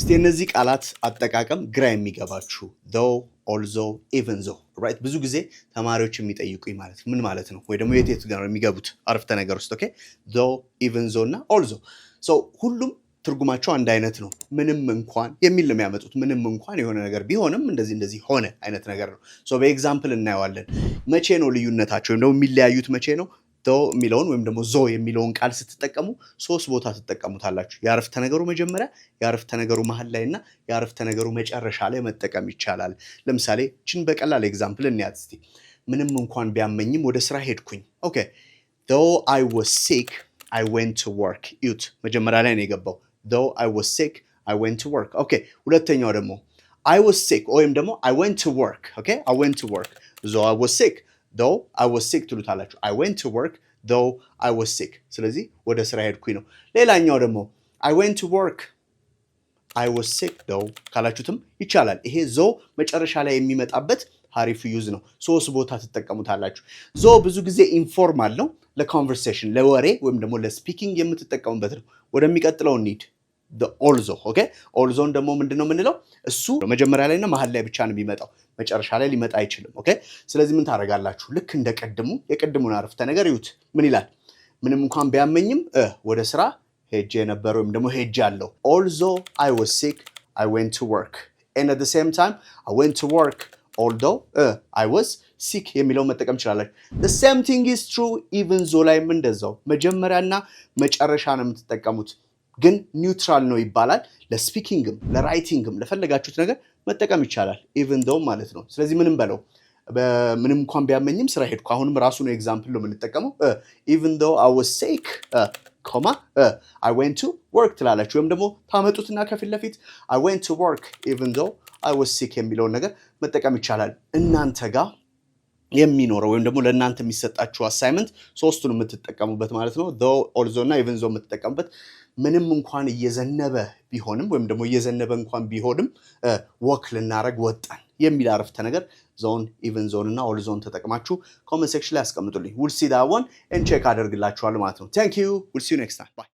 እስቲ እነዚህ ቃላት አጠቃቀም ግራ የሚገባችሁ though also even though right ብዙ ጊዜ ተማሪዎች የሚጠይቁኝ ማለት ምን ማለት ነው ወይ ደግሞ የት ጋር የሚገቡት አረፍተ ነገር ውስጥ ኦኬ though even though እና also so ሁሉም ትርጉማቸው አንድ አይነት ነው ምንም እንኳን የሚል ነው የሚያመጡት ምንም እንኳን የሆነ ነገር ቢሆንም እንደዚህ ሆነ አይነት ነገር ነው so በኤግዛምፕል እናየዋለን መቼ ነው ልዩነታቸው ወይም ደግሞ የሚለያዩት መቼ ነው though የሚለውን ወይም ደግሞ ዞ የሚለውን ቃል ስትጠቀሙ ሶስት ቦታ ትጠቀሙታላችሁ ያረፍተ ነገሩ መጀመሪያ ያረፍተ ነገሩ መሃል ላይና ያረፍተ ነገሩ መጨረሻ ላይ መጠቀም ይቻላል ለምሳሌ እቺን በቀላል ኤግዛምፕል እንያዝ እስቲ ምንም እንኳን ቢያመኝም ወደ ስራ ሄድኩኝ ኦኬ though I was sick I went to work it መጀመሪያ ላይ ነው የገባው though I was sick I went to work okay ሁለተኛው ደግሞ I was sick ወይም ደግሞ I went to work okay I went to work though I was sick though I was sick ትሉታላችሁ I went to work though I was sick ስለዚህ ወደ ስራ ሄድኩኝ ነው ሌላኛው ደግሞ I went to work I was sick though ካላችሁትም ይቻላል ይሄ ዞ መጨረሻ ላይ የሚመጣበት ሐሪፍ ዩዝ ነው ሶስት ቦታ ትጠቀሙታላችሁ ዞ ብዙ ጊዜ ኢንፎርማል ነው ለኮንቨርሴሽን ለወሬ ወይም ደግሞ ለስፒኪንግ የምትጠቀሙበት ነው ወደሚቀጥለው እንሂድ the also okay also ደግሞ ምንድነው የምንለው እሱ መጀመሪያ ላይና መሃል ላይ ብቻ ነው የሚመጣው መጨረሻ ላይ ሊመጣ አይችልም okay ስለዚህ ምን ታረጋላችሁ ልክ እንደቀድሙ የቀድሙን አረፍተ ነገር ይዩት ምን ይላል ምንም እንኳን ቢያመኝም ወደ ስራ ሄጄ ነበር ወይም ደግሞ ሄጃለሁ also I was sick I went to work and at the same time I went to work although I was sick የሚለው መጠቀም ይችላል the same thing is true even though ላይ እንደዛው መጀመሪያና መጨረሻ ነው የምትጠቀሙት ግን ኒውትራል ነው ይባላል ለስፒኪንግም ለራይቲንግም ለፈለጋችሁት ነገር መጠቀም ይቻላል even though ማለት ነው ስለዚህ ምንም በለው ምንም እንኳን ቢያመኝም ስራ ሄድኩ አሁንም ራሱ ነው ኤግዛምፕል ነው የምንጠቀመው even though I was sick I went to work ትላላችሁ ወይም ደግሞ ታመጡትና ከፊት ለፊት I went to work even though I was sick የሚለውን ነገር መጠቀም ይቻላል እናንተ ጋር የሚኖረው ወይም ደግሞ ለእናንተ የሚሰጣችሁ አሳይመንት ሶስቱን የምትጠቀሙበት ማለት ነው though also እና even though የምትጠቀሙበት ምንም እንኳን እየዘነበ ቢሆንም ወይም ደግሞ እየዘነበ እንኳን ቢሆንም ወክ ልናረግ ወጣን የሚል አረፍተ ነገር ዞን even zone እና all zone ተጠቅማችሁ ኮሜንት ሴክሽን ላይ አስቀምጡልኝ we'll see that one and check አደርግላችኋለሁ ማለት ነው thank you we'll see you next time bye